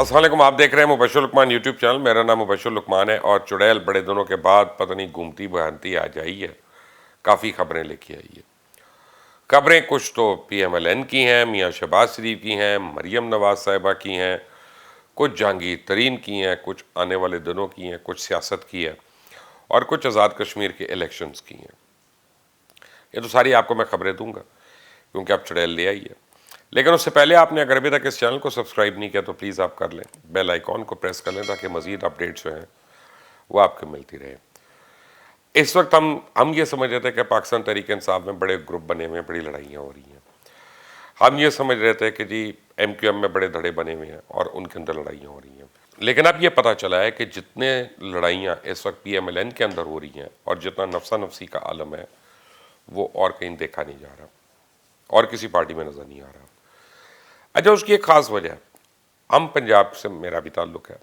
السلام علیکم، آپ دیکھ رہے ہیں مبشر لکمان یوٹیوب چینل. میرا نام مبشر لکمان ہے اور چڑیل بڑے دنوں کے بعد پتہ نہیں گھومتی بہانتی آ جائی ہے. کافی خبریں لے کے آئی ہے. خبریں کچھ تو پی ایم ایل این کی ہیں، میاں شہباز شریف کی ہیں، مریم نواز صاحبہ کی ہیں، کچھ جہانگیر ترین کی ہیں، کچھ آنے والے دنوں کی ہیں، کچھ سیاست کی ہے اور کچھ آزاد کشمیر کے الیکشنز کی ہیں. یہ تو ساری آپ کو میں خبریں دوں گا کیونکہ آپ چڑیل لے آئیے. لیکن اس سے پہلے آپ نے اگر ابھی تک اس چینل کو سبسکرائب نہیں کیا تو پلیز آپ کر لیں، بیل آئیکن کو پریس کر لیں تاکہ مزید اپڈیٹس جو ہیں وہ آپ کو ملتی رہے. اس وقت ہم یہ سمجھ رہے تھے کہ پاکستان تحریک انصاف میں بڑے گروپ بنے ہوئے ہیں، بڑی لڑائیاں ہو رہی ہیں. ہم یہ سمجھ رہے تھے کہ جی ایم کیو ایم میں بڑے دھڑے بنے ہوئے ہیں اور ان کے اندر لڑائیاں ہو رہی ہیں. لیکن اب یہ پتہ چلا ہے کہ جتنے لڑائیاں اس وقت پی ایم ایل این کے اندر ہو رہی ہیں اور جتنا نفسا نفسی کا عالم ہے وہ اور کہیں دیکھا نہیں جا رہا اور کسی پارٹی میں نظر نہیں آ رہا. اچھا، اس کی ایک خاص وجہ ہے. ہم پنجاب سے میرا بھی تعلق ہے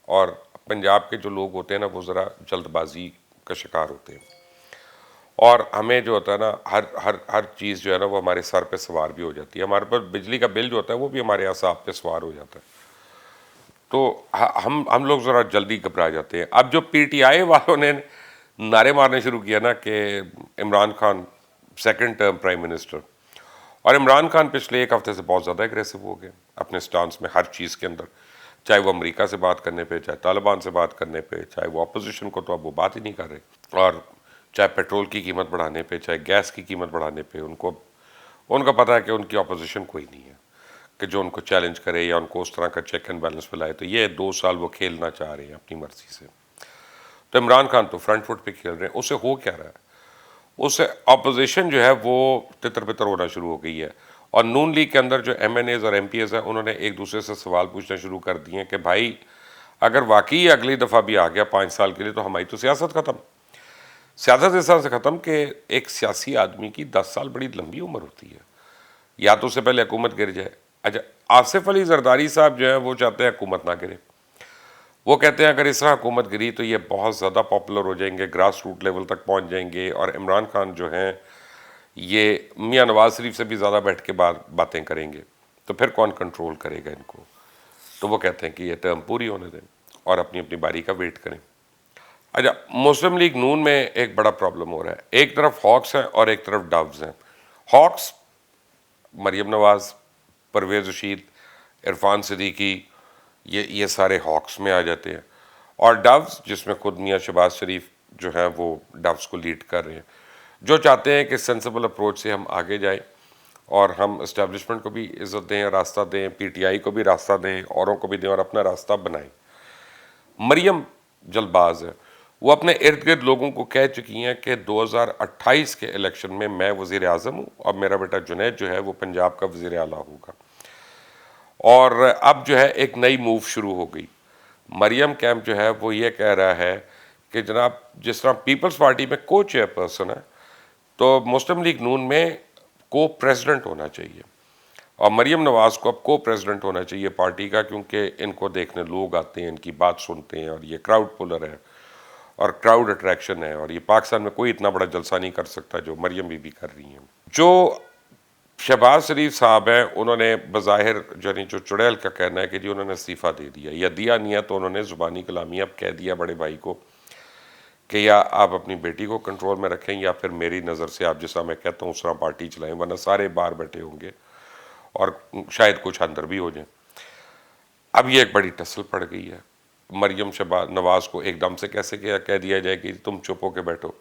اور پنجاب کے جو لوگ ہوتے ہیں نا وہ ذرا جلد بازی کا شکار ہوتے ہیں اور ہمیں جو ہوتا ہے نا ہر چیز جو ہے نا وہ ہمارے سر پہ سوار بھی ہو جاتی ہے. ہمارے پر بجلی کا بل جو ہوتا ہے وہ بھی ہمارے اعصاب پہ سوار ہو جاتا ہے. تو ہم لوگ ذرا جلدی گھبرا جاتے ہیں. اب جو پی ٹی آئی والوں نے نعرے مارنے شروع کیا نا کہ Imran Khan second term prime minister, اور عمران خان پچھلے ایک ہفتے سے بہت زیادہ اگریسو ہو گئے اپنے سٹانس میں ہر چیز کے اندر، چاہے وہ امریکہ سے بات کرنے پہ، چاہے طالبان سے بات کرنے پہ، چاہے وہ اپوزیشن کو تو اب وہ بات ہی نہیں کر رہے، اور چاہے پیٹرول کی قیمت بڑھانے پہ، چاہے گیس کی قیمت بڑھانے پہ. ان کا پتہ ہے کہ ان کی اپوزیشن کوئی نہیں ہے کہ جو ان کو چیلنج کرے یا ان کو اس طرح کا چیک اینڈ بیلنس پہ لائے. تو یہ 2 سال وہ کھیلنا چاہ رہے ہیں اپنی مرضی سے. تو عمران خان تو فرنٹ فٹ پہ کھیل رہے ہیں. اسے ہو کیا رہا ہے؟ اسے اپوزیشن جو ہے وہ تتر بتر ہونا شروع ہو گئی ہے اور نون لیگ کے اندر جو ایم این ایز اور ایم پی ایز ہیں انہوں نے ایک دوسرے سے سوال پوچھنا شروع کر دیے کہ بھائی اگر واقعی اگلی دفعہ بھی آ گیا 5 سال کے لیے تو ہماری تو سیاست ختم. سیاست اس طرح سے ختم کہ ایک سیاسی آدمی کی 10 سال بڑی لمبی عمر ہوتی ہے، یا تو اس سے پہلے حکومت گر جائے. اچھا، آصف علی زرداری صاحب جو ہیں وہ چاہتے ہیں حکومت نہ گرے. وہ کہتے ہیں اگر اس طرح حکومت گری تو یہ بہت زیادہ پاپولر ہو جائیں گے، گراس روٹ لیول تک پہنچ جائیں گے، اور عمران خان جو ہیں یہ میاں نواز شریف سے بھی زیادہ بیٹھ کے باتیں کریں گے، تو پھر کون کنٹرول کرے گا ان کو. تو وہ کہتے ہیں کہ یہ ٹرم پوری ہونے دیں اور اپنی اپنی باری کا ویٹ کریں. اچھا، مسلم لیگ نون میں ایک بڑا پرابلم ہو رہا ہے. ایک طرف ہاکس ہیں اور ایک طرف ڈوز ہیں. ہاکس مریم نواز، پرویز رشید، عرفان صدیقی، یہ سارے ہاکس میں آ جاتے ہیں، اور ڈوز جس میں خود میاں شہباز شریف جو ہیں وہ ڈوز کو لیڈ کر رہے ہیں، جو چاہتے ہیں کہ سینسیبل اپروچ سے ہم آگے جائیں اور ہم اسٹیبلشمنٹ کو بھی عزت دیں، راستہ دیں، پی ٹی آئی کو بھی راستہ دیں، اوروں کو بھی دیں اور اپنا راستہ بنائیں. مریم جلد باز ہے. وہ اپنے ارد گرد لوگوں کو کہہ چکی ہیں کہ 2028 کے الیکشن میں وزیر اعظم ہوں اور میرا بیٹا جنید جو ہے وہ پنجاب کا وزیر اعلیٰ ہوگا. اور اب جو ہے ایک نئی موو شروع ہو گئی. مریم کیمپ جو ہے وہ یہ کہہ رہا ہے کہ جناب جس طرح پیپلز پارٹی میں کو چیئر پرسن ہے تو مسلم لیگ نون میں کو پریزیڈنٹ ہونا چاہیے، اور مریم نواز کو اب کو پریزیڈنٹ ہونا چاہیے پارٹی کا، کیونکہ ان کو دیکھنے لوگ آتے ہیں، ان کی بات سنتے ہیں، اور یہ کراؤڈ پولر ہے اور کراؤڈ اٹریکشن ہے، اور یہ پاکستان میں کوئی اتنا بڑا جلسہ نہیں کر سکتا جو مریم بھی کر رہی ہیں. جو شہباز شریف صاحب ہیں انہوں نے بظاہر جو چڑیل کا کہنا ہے کہ جی انہوں نے استعفیٰ دے دیا یا دیا نہیں ہے، تو انہوں نے زبانی کلامی اب کہہ دیا بڑے بھائی کو کہ یا آپ اپنی بیٹی کو کنٹرول میں رکھیں یا پھر میری نظر سے آپ جس طرح میں کہتا ہوں اس طرح پارٹی چلائیں، ورنہ سارے باہر بیٹھے ہوں گے اور شاید کچھ اندر بھی ہو جائیں. اب یہ ایک بڑی ٹسل پڑ گئی ہے. مریم شہباز نواز کو ایک دم سے کیسے کہہ دیا جائے کہ تم چپ ہو کے بیٹھو،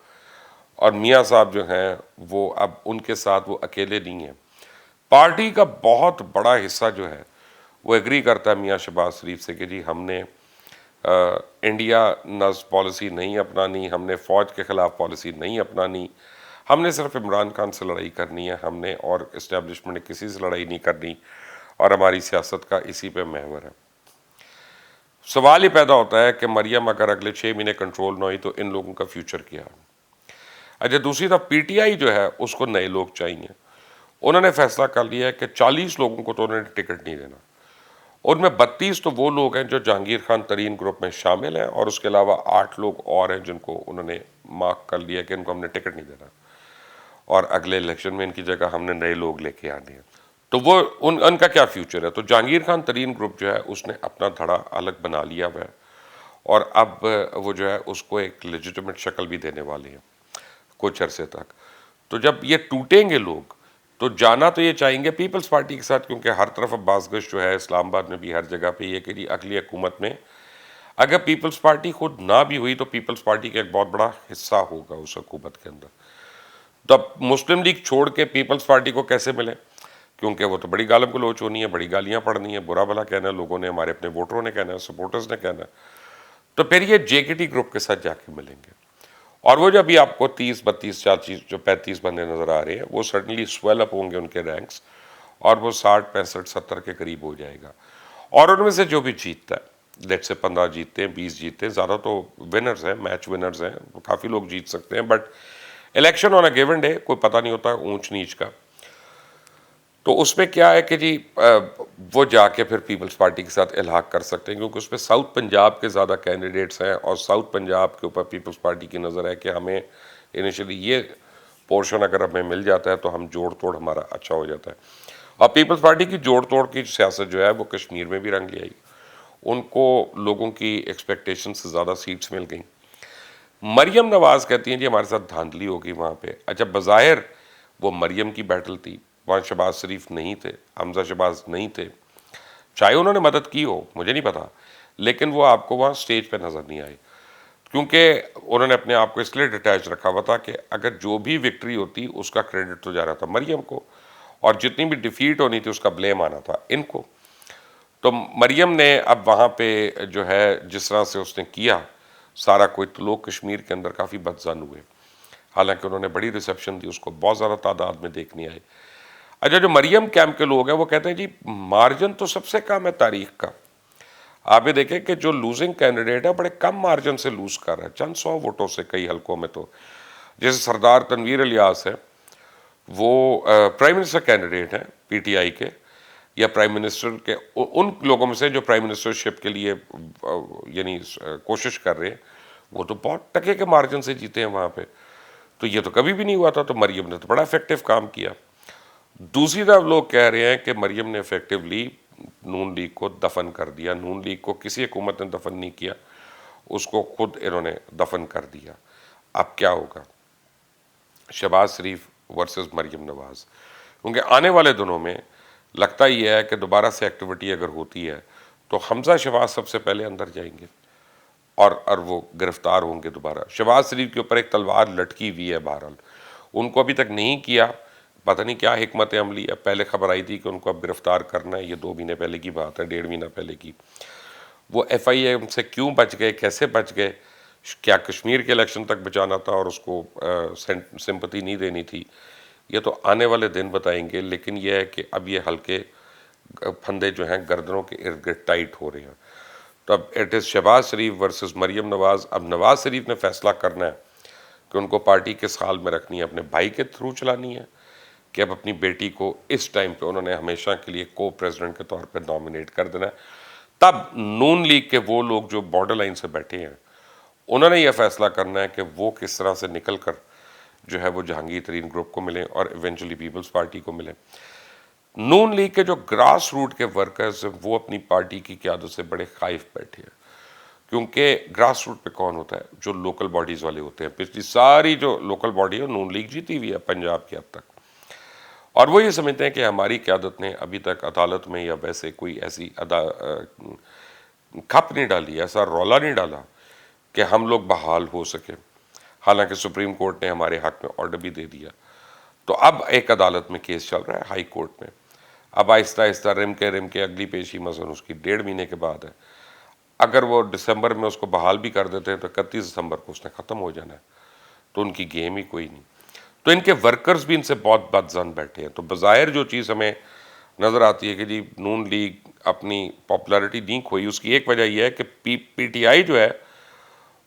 اور میاں صاحب جو ہیں وہ اب ان کے ساتھ وہ اکیلے نہیں ہیں. پارٹی کا بہت بڑا حصہ جو ہے وہ ایگری کرتا ہے میاں شہباز شریف سے کہ جی ہم نے انڈیا نز پالیسی نہیں اپنانی، ہم نے فوج کے خلاف پالیسی نہیں اپنانی، ہم نے صرف عمران خان سے لڑائی کرنی ہے، ہم نے اور اسٹیبلشمنٹ کسی سے لڑائی نہیں کرنی، اور ہماری سیاست کا اسی پہ محور ہے. سوال یہ پیدا ہوتا ہے کہ مریم اگر اگلے 6 مہینے کنٹرول نہ ہوئی تو ان لوگوں کا فیوچر کیا ہے؟ اچھا، دوسری طرف پی ٹی آئی جو ہے اس کو نئے لوگ چاہیے. انہوں نے فیصلہ کر لیا ہے کہ 40 لوگوں کو تو انہوں نے ٹکٹ نہیں دینا. ان میں 32 تو وہ لوگ ہیں جو جہانگیر خان ترین گروپ میں شامل ہیں، اور اس کے علاوہ 8 لوگ اور ہیں جن کو انہوں نے مارک کر لیا کہ ان کو ہم نے ٹکٹ نہیں دینا، اور اگلے الیکشن میں ان کی جگہ ہم نے نئے لوگ لے کے آنے ہیں. تو وہ ان کا کیا فیوچر ہے؟ تو جہانگیر خان ترین گروپ جو ہے اس نے اپنا دھڑا الگ بنا لیا ہوا ہے، اور اب وہ جو ہے اس کو ایک لیجیٹمیٹ شکل بھی دینے والے ہیں کچھ عرصے تک. تو جب یہ ٹوٹیں گے لوگ تو جانا تو یہ چاہیں گے پیپلز پارٹی کے ساتھ، کیونکہ ہر طرف اب بازگشت جو ہے اسلام آباد میں بھی ہر جگہ پہ یہ کہ جی اگلی حکومت میں اگر پیپلز پارٹی خود نہ بھی ہوئی تو پیپلز پارٹی کا ایک بہت بڑا حصہ ہوگا اس حکومت کے اندر. تو اب مسلم لیگ چھوڑ کے پیپلز پارٹی کو کیسے ملے؟ کیونکہ وہ تو بڑی گالم گلوچ ہونی ہے، بڑی گالیاں پڑھنی ہے، برا بھلا کہنا ہے لوگوں نے، ہمارے اپنے ووٹروں نے کہنا ہے، سپورٹرز نے کہنا ہے. تو پھر یہ جے کے ٹی گروپ کے ساتھ جا کے ملیں گے، اور وہ جو ابھی آپ کو 30-32-40 جو 35 بندے نظر آ رہے ہیں وہ سڈنلی سویل اپ ہوں گے ان کے رینکس، اور وہ 60-65-70 کے قریب ہو جائے گا. اور ان میں سے جو بھی جیتتا ہے، لیٹ سے 15 جیتتے ہیں، 20 جیتتے ہیں، زیادہ تو ونرز ہیں، میچ ونرز ہیں، کافی لوگ جیت سکتے ہیں، but election on a given day کوئی پتہ نہیں ہوتا اونچ نیچ کا. تو اس میں کیا ہے کہ جی وہ جا کے پھر پیپلز پارٹی کے ساتھ الحاق کر سکتے ہیں، کیونکہ اس میں ساؤتھ پنجاب کے زیادہ کینڈیڈیٹس ہیں، اور ساؤتھ پنجاب کے اوپر پیپلز پارٹی کی نظر ہے کہ ہمیں انیشلی یہ پورشن اگر ہمیں مل جاتا ہے تو ہم جوڑ توڑ ہمارا اچھا ہو جاتا ہے. اور پیپلز پارٹی کی جوڑ توڑ کی سیاست جو ہے وہ کشمیر میں بھی رنگ لے آئی، ان کو لوگوں کی ایکسپیکٹیشن سے زیادہ سیٹس مل گئیں. مریم نواز کہتی ہیں جی ہمارے ساتھ دھاندلی ہوگی وہاں پہ. اچھا بظاہر وہ مریم کی بیٹل تھی، وہاں شہباز شریف نہیں تھے، حمزہ شہباز نہیں تھے، چاہے انہوں نے مدد کی ہو مجھے نہیں پتا، لیکن وہ آپ کو وہاں سٹیج پہ نظر نہیں آئے، کیونکہ انہوں نے اپنے آپ کو اس لیے ڈیٹیچ رکھا ہوا تھا کہ اگر جو بھی وکٹری ہوتی اس کا کریڈٹ تو جا رہا تھا مریم کو، اور جتنی بھی ڈیفیٹ ہونی تھی اس کا بلیم آنا تھا ان کو. تو مریم نے اب وہاں پہ جو ہے جس طرح سے اس نے کیا سارا کوئی، تو لوگ کشمیر کے اندر کافی بدظن ہوئے، حالانکہ انہوں نے بڑی ریسیپشن دی، اس کو بہت زیادہ تعداد میں دیکھنے آئے. اچھا جو مریم کیمپ کے لوگ ہیں وہ کہتے ہیں جی مارجن تو سب سے کم ہے تاریخ کا. آپ یہ دیکھیں کہ جو لوزنگ کینڈیڈیٹ ہے بڑے کم مارجن سے لوز کر رہا ہے، چند 100 ووٹوں سے کئی حلقوں میں. تو جیسے سردار تنویر الیاس ہے، وہ پرائم منسٹر کینڈیڈیٹ ہیں پی ٹی آئی کے، یا پرائم منسٹر کے ان لوگوں میں سے جو پرائم منسٹرشپ کے لیے یعنی کوشش کر رہے ہیں، وہ تو بہت ٹکے کے مارجن سے جیتے ہیں وہاں پہ. تو یہ تو کبھی بھی نہیں ہوا تھا، تو مریم نے تو بڑا افیکٹو کام کیا. دوسری طرف لوگ کہہ رہے ہیں کہ مریم نے افیکٹولی نون لیگ کو دفن کر دیا. نون لیگ کو کسی حکومت نے دفن نہیں کیا، اس کو خود انہوں نے دفن کر دیا. اب کیا ہوگا؟ شہباز شریف ورسز مریم نواز، کیونکہ آنے والے دنوں میں لگتا یہ ہے کہ دوبارہ سے ایکٹیویٹی اگر ہوتی ہے تو حمزہ شہباز سب سے پہلے اندر جائیں گے، اور وہ گرفتار ہوں گے دوبارہ. شہباز شریف کے اوپر ایک تلوار لٹکی ہوئی ہے، بہرحال ان کو ابھی تک نہیں کیا، پتہ نہیں کیا حکمت عملی ہے. پہلے خبر آئی تھی کہ ان کو اب گرفتار کرنا ہے، یہ 2 مہینے پہلے کی بات ہے، 1.5 مہینہ پہلے کی. وہ ایف آئی ایم سے کیوں بچ گئے، کیسے بچ گئے، کیا کشمیر کے الیکشن تک بچانا تھا اور اس کو سمپتی نہیں دینی تھی، یہ تو آنے والے دن بتائیں گے. لیکن یہ ہے کہ اب یہ ہلکے پھندے جو ہیں گردنوں کے ارد گرد ٹائٹ ہو رہے ہیں. تو اب it is Shehbaz Sharif versus Maryam Nawaz. اب نواز شریف نے فیصلہ کرنا ہے کہ ان کو پارٹی کس حال میں رکھنی ہے، اپنے بھائی کے تھرو چلانی ہے کہ اب اپنی بیٹی کو اس ٹائم پہ انہوں نے ہمیشہ کے لیے کو پریزیڈنٹ کے طور پہ نامنیٹ کر دینا ہے. تب نون لیگ کے وہ لوگ جو بارڈر لائن سے بیٹھے ہیں انہوں نے یہ فیصلہ کرنا ہے کہ وہ کس طرح سے نکل کر جو ہے وہ جہانگیر ترین گروپ کو ملیں اور ایونچولی پیپلز پارٹی کو ملیں. نون لیگ کے جو گراس روٹ کے ورکرز ہیں وہ اپنی پارٹی کی قیادت سے بڑے خائف بیٹھے ہیں، کیونکہ گراس روٹ پہ کون ہوتا ہے؟ جو لوکل باڈیز والے ہوتے ہیں. پچھلی ساری جو لوکل باڈی ہے نون لیگ جیتی ہوئی ہے پنجاب کی اب تک، اور وہ یہ سمجھتے ہیں کہ ہماری قیادت نے ابھی تک عدالت میں یا ویسے کوئی ایسی کھپ نہیں ڈالی، ایسا رولا نہیں ڈالا کہ ہم لوگ بحال ہو سکے. حالانکہ سپریم کورٹ نے ہمارے حق میں آرڈر بھی دے دیا. تو اب ایک عدالت میں کیس چل رہا ہے ہائی کورٹ میں، اب آہستہ آہستہ رم کے اگلی پیشی مثلا اس کی 1.5 مہینے کے بعد ہے. اگر وہ دسمبر میں اس کو بحال بھی کر دیتے ہیں تو 31 دسمبر کو اس نے ختم ہو جانا ہے. تو ان کی گیم ہی کوئی نہیں. تو ان کے ورکرز بھی ان سے بہت بدظن بیٹھے ہیں. تو بظاہر جو چیز ہمیں نظر آتی ہے کہ جی نون لیگ اپنی پاپولیرٹی نہیں کھوئی، اس کی ایک وجہ یہ ہے کہ پی ٹی آئی جو ہے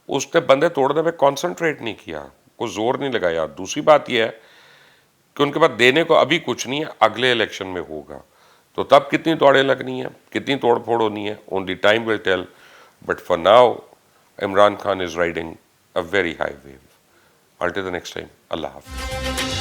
اس نے بندے توڑنے پہ کانسنٹریٹ نہیں کیا، کوئی زور نہیں لگایا. دوسری بات یہ ہے کہ ان کے بعد دینے کو ابھی کچھ نہیں ہے، اگلے الیکشن میں ہوگا تو تب کتنی دوڑیں لگنی ہیں، کتنی توڑ پھوڑ ہونی ہے، only time will tell. But for now Imran Khan is riding a very high wave. Until the next time, Allah Hafiz.